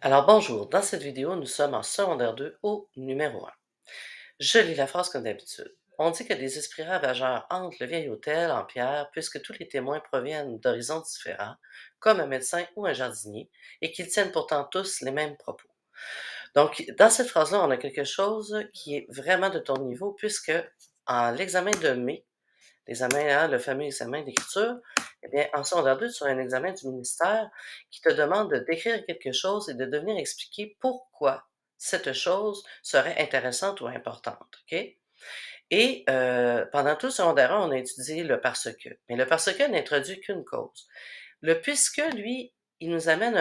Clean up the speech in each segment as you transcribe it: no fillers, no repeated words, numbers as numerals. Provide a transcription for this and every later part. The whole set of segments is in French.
Alors bonjour, dans cette vidéo, nous sommes en secondaire 2 au numéro 1. Je lis la phrase comme d'habitude. On dit que des esprits ravageurs hantent le vieil hôtel en pierre puisque tous les témoins proviennent d'horizons différents, comme un médecin ou un jardinier, et qu'ils tiennent pourtant tous les mêmes propos. Donc, dans cette phrase-là, on a quelque chose qui est vraiment de ton niveau puisque en l'examen de mai, l'examen, hein, le fameux examen d'écriture, eh bien, en secondaire 2, tu as un examen du ministère qui te demande de décrire quelque chose et de devenir expliquer pourquoi cette chose serait intéressante ou importante, OK? Et pendant tout le secondaire 1, on a étudié le parce que. Mais le parce que n'introduit qu'une cause. Le puisque, lui, il nous amène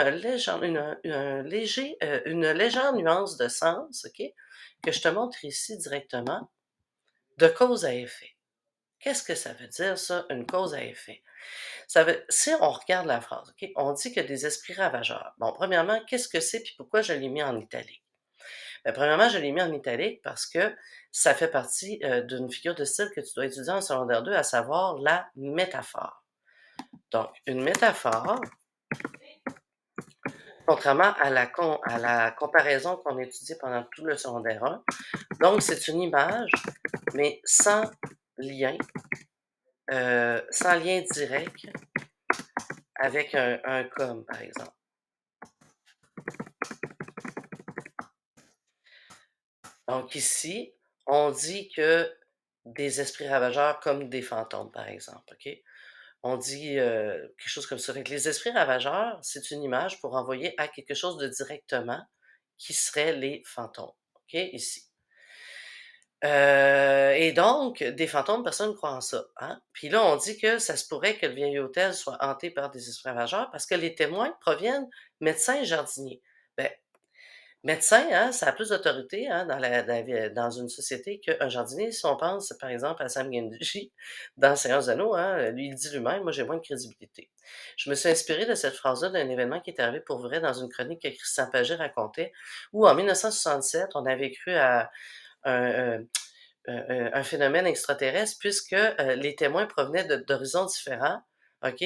une légère nuance de sens, OK? Que je te montre ici directement, de cause à effet. Qu'est-ce que ça veut dire, ça, une cause à effet? Si on regarde la phrase, OK, on dit que des esprits ravageurs. Bon, premièrement, qu'est-ce que c'est puis pourquoi je l'ai mis en italique? Ben, premièrement, je l'ai mis en italique parce que ça fait partie d'une figure de style que tu dois étudier en secondaire 2, à savoir la métaphore. Donc, une métaphore, contrairement à la comparaison qu'on a étudiée pendant tout le secondaire 1, donc c'est une image, mais sans lien direct avec un comme, par exemple. Donc ici, on dit que des esprits ravageurs comme des fantômes, par exemple, OK? On dit, quelque chose comme ça. Fait que les esprits ravageurs, c'est une image pour envoyer à quelque chose de directement qui serait les fantômes, OK, ici. Et donc, des fantômes, personne ne croit en ça, hein? Puis là, on dit que ça se pourrait que le vieil hôtel soit hanté par des esprits ravageurs parce que les témoins proviennent médecins et jardiniers. Ben, médecin, hein, ça a plus d'autorité, hein, dans une société qu'un jardinier. Si on pense, par exemple, à Sam Genji dans Seigneur des Anneaux, hein, lui, il dit lui-même: «Moi, j'ai moins de crédibilité». Je me suis inspirée de cette phrase-là d'un événement qui est arrivé pour vrai dans une chronique que Christian Pagé racontait, où en 1967, on avait cru à un, un phénomène extraterrestre puisque, les témoins provenaient d'horizons différents, OK?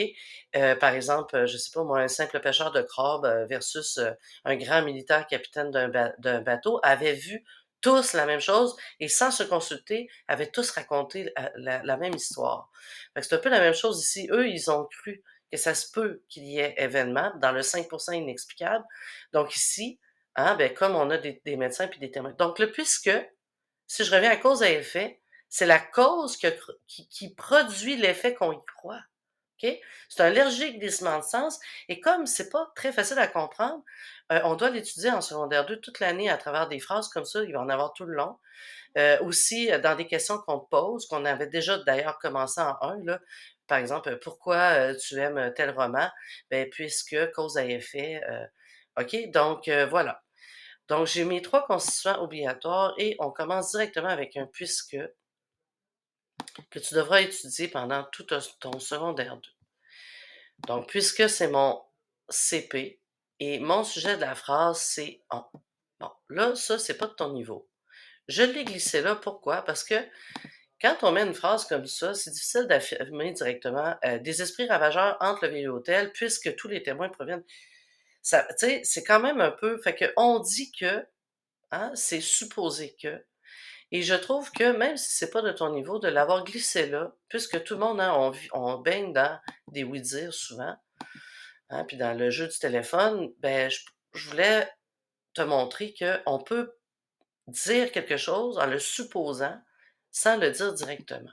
Par exemple, je sais pas moi, un simple pêcheur de crabes, versus, un grand militaire capitaine d'un bateau avaient vu tous la même chose et sans se consulter, avaient tous raconté la même histoire. Fait que c'est un peu la même chose ici. Eux, ils ont cru que ça se peut qu'il y ait événement dans le 5 inexplicable. Donc ici, hein, ben, comme on a des médecins puis des témoins. Donc le puisque si je reviens à cause à effet, c'est la cause qui produit l'effet qu'on y croit, OK? C'est un léger glissement de sens et comme c'est pas très facile à comprendre, on doit l'étudier en secondaire 2 toute l'année à travers des phrases comme ça, il va en avoir tout le long. Aussi, dans des questions qu'on te pose, qu'on avait déjà d'ailleurs commencé en 1 là, par exemple, «Pourquoi, tu aimes tel roman?» Ben, puisque cause à effet, OK? Donc voilà. Donc, j'ai mes 3 constituants obligatoires et on commence directement avec un puisque que tu devras étudier pendant tout ton secondaire 2. Donc, puisque c'est mon CP et mon sujet de la phrase, c'est on. Bon, là, ça, c'est pas de ton niveau. Je l'ai glissé là, pourquoi? Parce que quand on met une phrase comme ça, c'est difficile d'affirmer directement des esprits ravageurs entre le vieil hôtel, puisque tous les témoins proviennent. Ça, tu sais, c'est quand même un peu. Fait que on dit que, hein, c'est supposé que. Et je trouve que même si c'est pas de ton niveau, de l'avoir glissé là, puisque tout le monde, hein, on baigne dans des oui-dire souvent, hein, puis dans le jeu du téléphone, ben, je voulais te montrer qu'on peut dire quelque chose en le supposant sans le dire directement.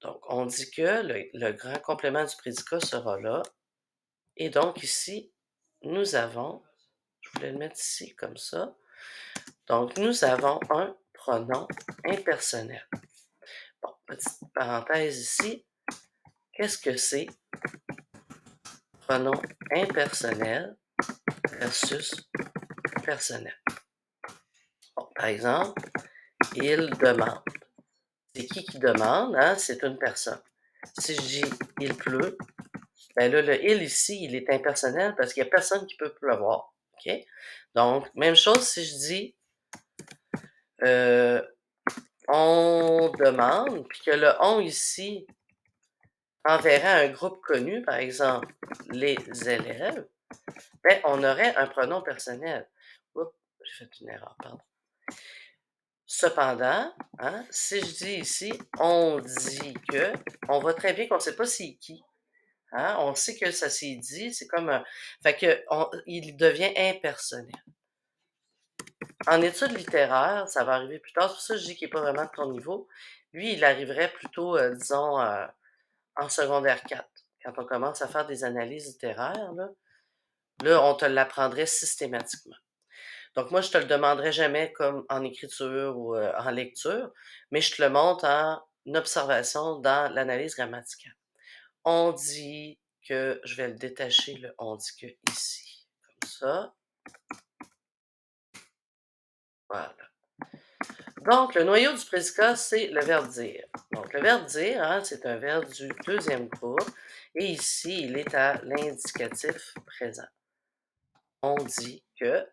Donc, on dit que le grand complément du prédicat sera là. Et donc, ici, nous avons, je voulais le mettre ici comme ça. Donc, nous avons un pronom impersonnel. Bon, petite parenthèse ici. Qu'est-ce que c'est pronom impersonnel versus personnel? Bon, par exemple, il demande. C'est qui demande, hein? C'est une personne. Si je dis il pleut, ben là, le il ici, il est impersonnel parce qu'il n'y a personne qui peut pleuvoir. OK? Donc, même chose si je dis euh, on demande, puis que le on ici enverrait un groupe connu, par exemple, les élèves. Ben, on aurait un pronom personnel. Oups, j'ai fait une erreur, pardon. Cependant, hein, si je dis ici: «On dit que», on voit très bien qu'on ne sait pas c'est qui, hein. On sait que ça s'est dit, c'est comme un fait qu'on il devient impersonnel. En études littéraires, ça va arriver plus tard, c'est pour ça que je dis qu'il est pas vraiment de ton niveau. Lui, il arriverait plutôt, disons, en secondaire 4, quand on commence à faire des analyses littéraires, là, on te l'apprendrait systématiquement. Donc moi, je te le demanderai jamais comme en écriture ou, en lecture, mais je te le montre en observation dans l'analyse grammaticale. On dit que je vais le détacher, le on dit que ici, comme ça, voilà. Donc le noyau du prédicat, c'est le verbe dire. Donc le verbe dire, hein, c'est un verbe du deuxième groupe et ici, il est à l'indicatif présent. On dit que,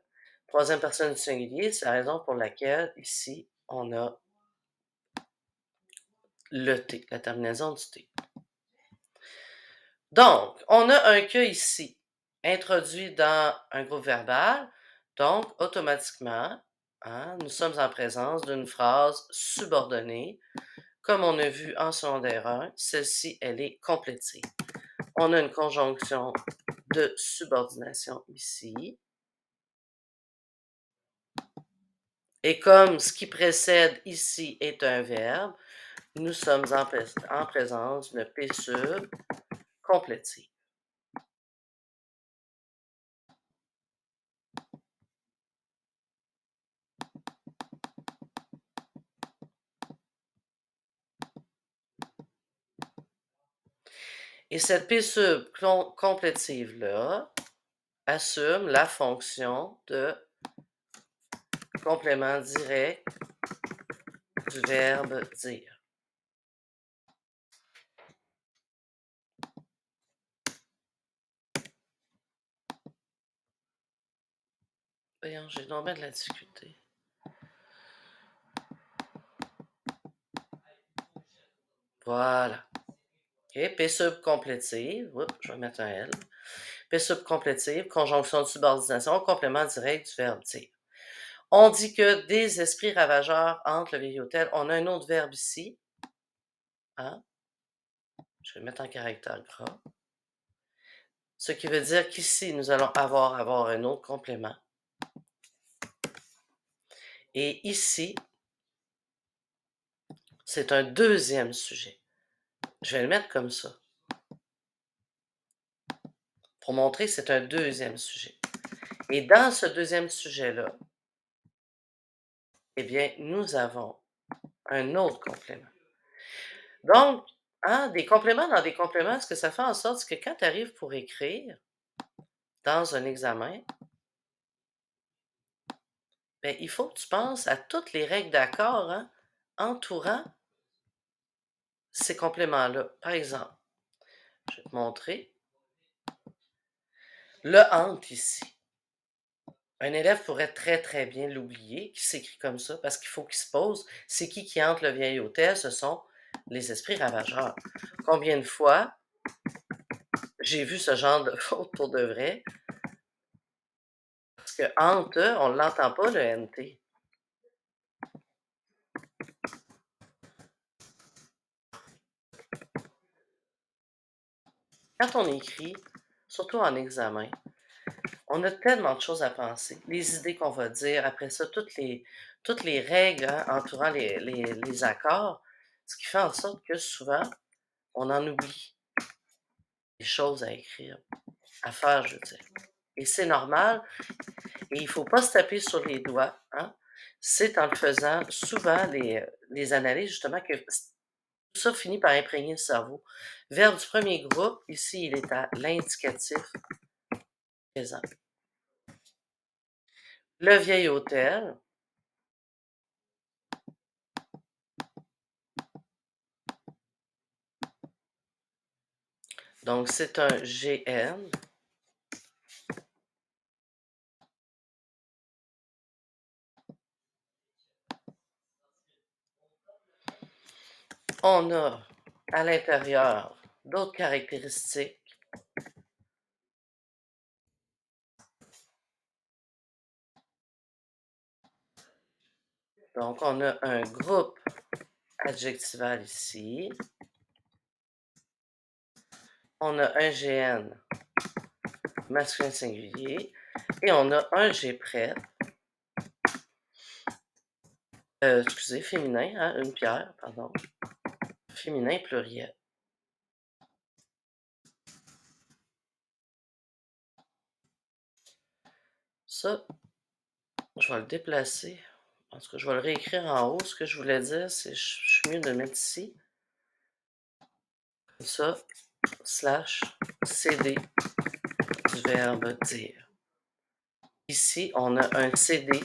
troisième personne du singulier, c'est la raison pour laquelle ici, on a le T, la terminaison du T. Donc, on a un que ici, introduit dans un groupe verbal, donc automatiquement, hein, nous sommes en présence d'une phrase subordonnée. Comme on a vu en secondaire 1, celle-ci, elle est complétive. On a une conjonction de subordination ici. Et comme ce qui précède ici est un verbe, nous sommes en présence d'une P sub complétive. Et cette P sub complétive-là assume la fonction de complément direct du verbe dire. Voyons, j'ai donc bien de la difficulté. Voilà. OK, P sub complétive. Oups, je vais mettre un L. P sub complétive, conjonction de subordination, complément direct du verbe dire. On dit que des esprits ravageurs hantent le vieil hôtel. On a un autre verbe ici. Hein? Je vais le mettre en caractère gras. Ce qui veut dire qu'ici, nous allons avoir un autre complément. Et ici, c'est un deuxième sujet. Je vais le mettre comme ça. Pour montrer que c'est un deuxième sujet. Et dans ce deuxième sujet-là, eh bien, nous avons un autre complément. Donc, hein, des compléments dans des compléments, ce que ça fait en sorte, c'est que quand tu arrives pour écrire dans un examen, ben, il faut que tu penses à toutes les règles d'accord, hein, entourant ces compléments-là. Par exemple, je vais te montrer le hante ici. Un élève pourrait très, très bien l'oublier, qui s'écrit comme ça, parce qu'il faut qu'il se pose, c'est qui hante le vieil hôtel? Ce sont les esprits ravageurs. Combien de fois j'ai vu ce genre de faute pour de vrai? Parce que hante, on ne l'entend pas, le NT. Quand on écrit, surtout en examen, on a tellement de choses à penser. Les idées qu'on va dire, après ça, toutes les règles, hein, entourant les accords, ce qui fait en sorte que souvent, on en oublie des choses à écrire, à faire, je veux dire. Et c'est normal, et il ne faut pas se taper sur les doigts, hein. C'est en le faisant souvent les analyses, justement, que tout ça finit par imprégner le cerveau. Verbe du premier groupe, ici, il est à l'indicatif présent. Le vieil hôtel, donc c'est un GN. On a à l'intérieur d'autres caractéristiques Donc, on a un groupe adjectival ici. On a un GN masculin singulier. Et on a un G prêt. Excusez, féminin, hein, une pierre, pardon. Féminin pluriel. Ça, je vais le déplacer. En tout cas, je vais le réécrire en haut. Ce que je voulais dire, c'est que je suis mieux de le mettre ici. Comme ça, slash CD du verbe dire. Ici, on a un CD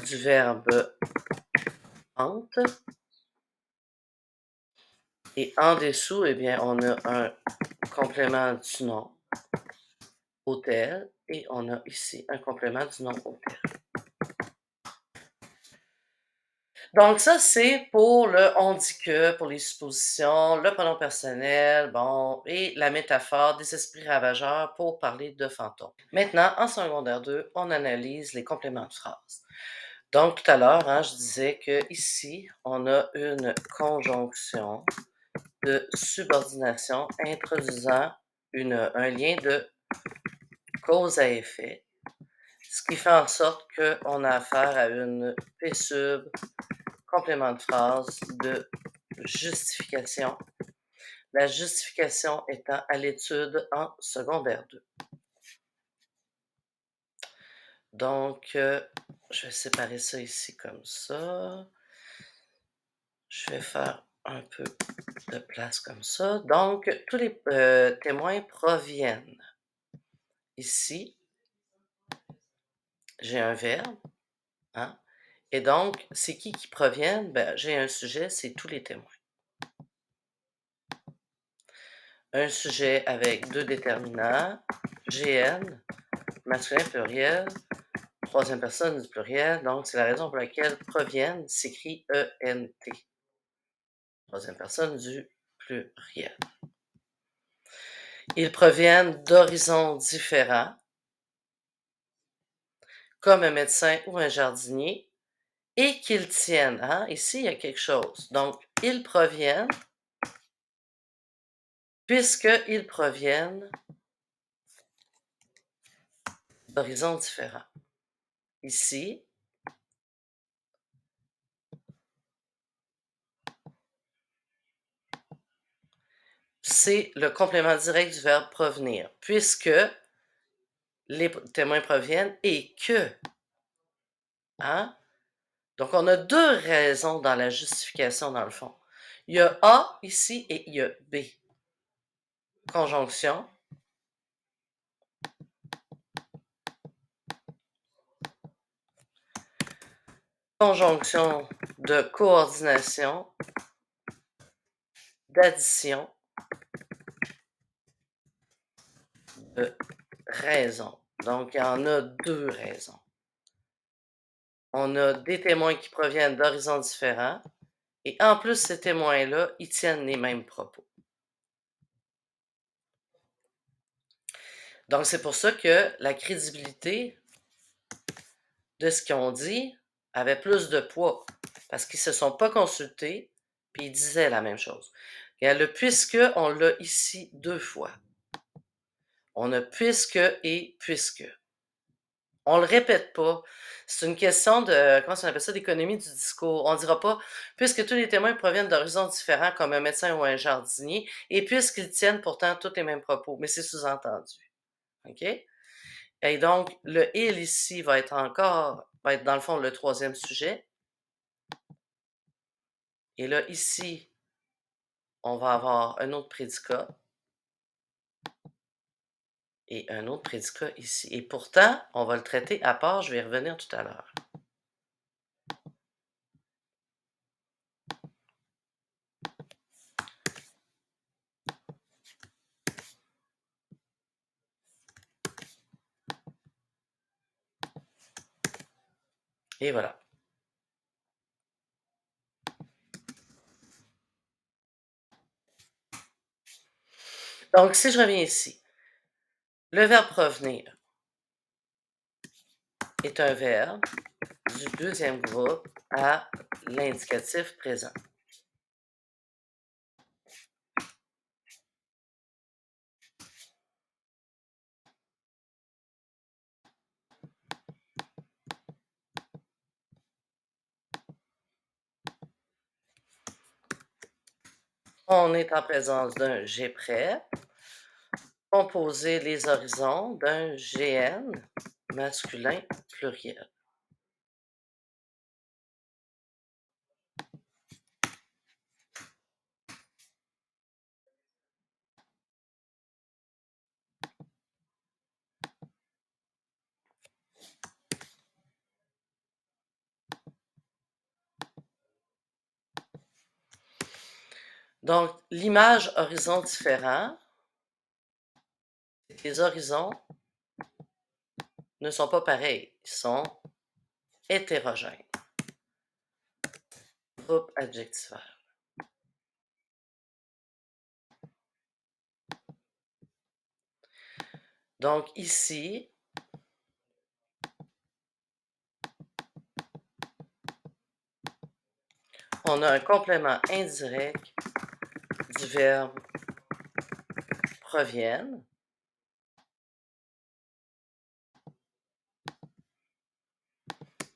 du verbe hante. Et en dessous, eh bien, on a un complément du nom hôtel. Et on a ici un complément du nom hôtel. Donc ça, c'est pour le on dit que, pour les suppositions, le pronom personnel, bon, et la métaphore des esprits ravageurs pour parler de fantômes. Maintenant, en secondaire 2, on analyse les compléments de phrase. Donc tout à l'heure, hein, je disais que ici, on a une conjonction de subordination introduisant un lien de cause à effet, ce qui fait en sorte qu'on a affaire à une P-sub complément de phrase de justification. La justification étant à l'étude en secondaire 2. Donc, je vais séparer ça ici comme ça. Je vais faire un peu de place comme ça. Donc, tous les témoins proviennent. Ici, j'ai un verbe. Hein? Et donc, c'est qui proviennent? Ben, j'ai un sujet, c'est tous les témoins. Un sujet avec deux déterminants, GN, masculin pluriel, troisième personne du pluriel, donc c'est la raison pour laquelle proviennent s'écrit ENT. Troisième personne du pluriel. Ils proviennent d'horizons différents, comme un médecin ou un jardinier, et qu'ils tiennent. Hein? Ici, il y a quelque chose. Donc, ils proviennent, puisqu'ils proviennent d'horizons différents. Ici, c'est le complément direct du verbe provenir, puisque les témoins proviennent et que. Hein? Donc, on a deux raisons dans la justification, dans le fond. Il y a A ici et il y a B. Conjonction. Conjonction de coordination, d'addition, de raison. Donc, il y en a deux raisons. On a des témoins qui proviennent d'horizons différents et en plus, ces témoins-là, ils tiennent les mêmes propos. Donc, c'est pour ça que la crédibilité de ce qu'ils ont dit avait plus de poids, parce qu'ils ne se sont pas consultés, puis ils disaient la même chose. Et le puisque, on l'a ici deux fois. On a puisque et puisque. On ne le répète pas. C'est une question de, comment on appelle ça, d'économie du discours. On ne dira pas, puisque tous les témoins proviennent d'horizons différents, comme un médecin ou un jardinier, et puisqu'ils tiennent pourtant tous les mêmes propos. Mais c'est sous-entendu. OK? Et donc, le il ici va être dans le fond le troisième sujet. Et là, ici, on va avoir un autre prédicat. Et un autre prédicat ici. Et pourtant, on va le traiter à part, je vais y revenir tout à l'heure. Et voilà. Donc, si je reviens ici, le verbe provenir. est un verbe du deuxième groupe à l'indicatif présent. On est en présence d'un G près. Composer les horizons d'un GN masculin pluriel. Donc, l'image horizon différent, les horizons ne sont pas pareils, ils sont hétérogènes. Groupe adjectival. Donc ici, on a un complément indirect du verbe proviennent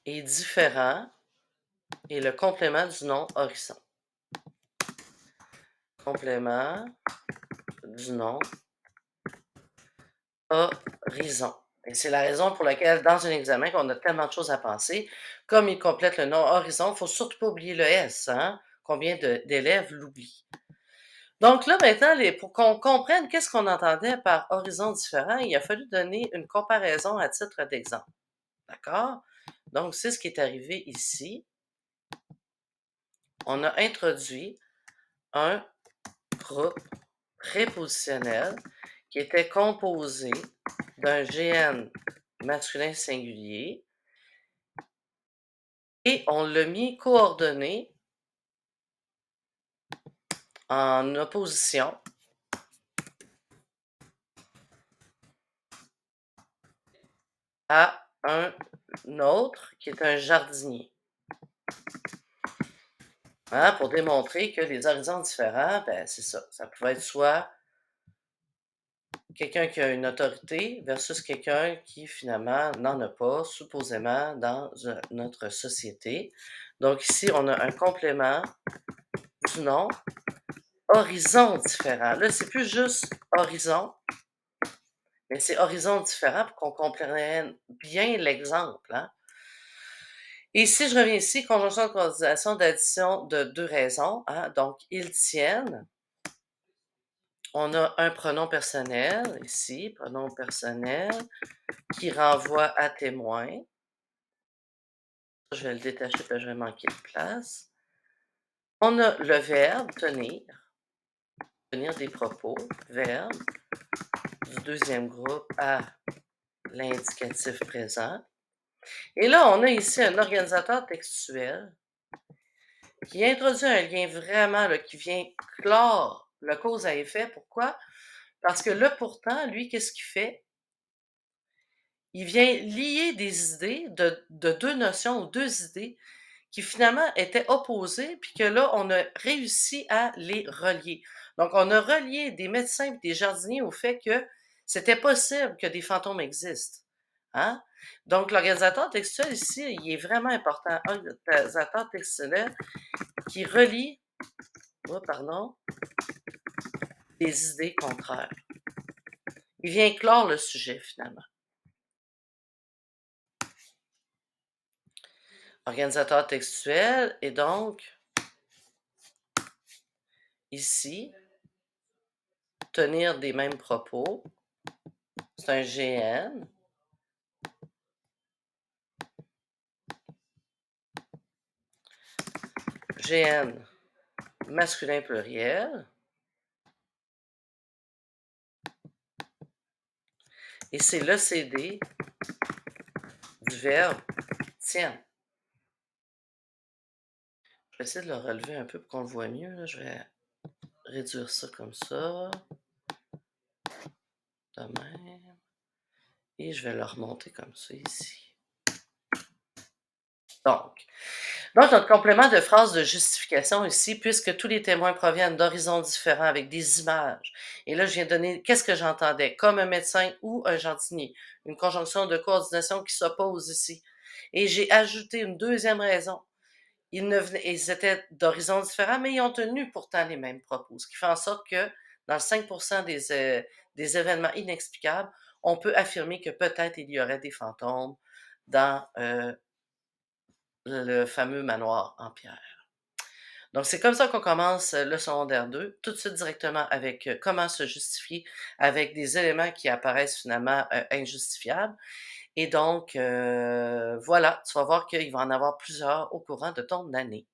et différent est le complément du nom horizon. Complément du nom horizon. Et c'est la raison pour laquelle, dans un examen, qu'on a tellement de choses à penser, comme il complète le nom horizon, il ne faut surtout pas oublier le S. Hein? Combien d'élèves l'oublient? Donc là, maintenant, pour qu'on comprenne qu'est-ce qu'on entendait par horizon différent, il a fallu donner une comparaison à titre d'exemple. D'accord? Donc, c'est ce qui est arrivé ici. On a introduit un groupe prépositionnel qui était composé d'un GN masculin singulier et on l'a mis coordonné en opposition à un autre qui est un jardinier. Hein, pour démontrer que les horizons différents, ben, c'est ça. Ça pouvait être soit quelqu'un qui a une autorité versus quelqu'un qui finalement n'en a pas, supposément, dans notre société. Donc ici, on a un complément du nom horizon différent. Là, c'est plus juste horizon, mais c'est horizon différent pour qu'on comprenne bien l'exemple. Hein? Et si je reviens ici, conjonction de coordination d'addition de deux raisons. Hein? Donc, ils tiennent. On a un pronom personnel ici, pronom personnel, qui renvoie à témoin. Je vais le détacher parce que je vais manquer de place. On a le verbe tenir des propos, verbe du deuxième groupe à l'indicatif présent. Et là, on a ici un organisateur textuel qui introduit un lien vraiment là, qui vient clore le cause à effet. Pourquoi? Parce que là, pourtant, lui, qu'est-ce qu'il fait? Il vient lier des idées de deux notions ou deux idées qui finalement étaient opposées, puis que là, on a réussi à les relier. Donc, on a relié des médecins et des jardiniers au fait que c'était possible que des fantômes existent. Hein? Donc, l'organisateur textuel ici, il est vraiment important. Organisateur textuel qui relie, oh, pardon, des idées contraires. Il vient clore le sujet finalement. Organisateur textuel et donc ici, tenir des mêmes propos, c'est un GN. GN masculin pluriel. Et c'est le CD du verbe tienne. Je vais essayer de le relever un peu pour qu'on le voit mieux. Là. Je vais réduire ça comme ça. De même. Et je vais le remonter comme ça ici. Donc notre complément de phrase de justification ici, puisque tous les témoins proviennent d'horizons différents avec des images. Et là, je viens de donner qu'est-ce que j'entendais? Comme un médecin ou un jardinier. Une conjonction de coordination qui s'oppose ici. Et j'ai ajouté une deuxième raison. Ils étaient d'horizons différents, mais ils ont tenu pourtant les mêmes propos. Ce qui fait en sorte que dans 5% des événements inexplicables, on peut affirmer que peut-être il y aurait des fantômes dans le fameux manoir en pierre. Donc, c'est comme ça qu'on commence le secondaire 2, tout de suite directement avec comment se justifier avec des éléments qui apparaissent finalement injustifiables. Et donc, voilà, tu vas voir qu'il va en avoir plusieurs au courant de ton année.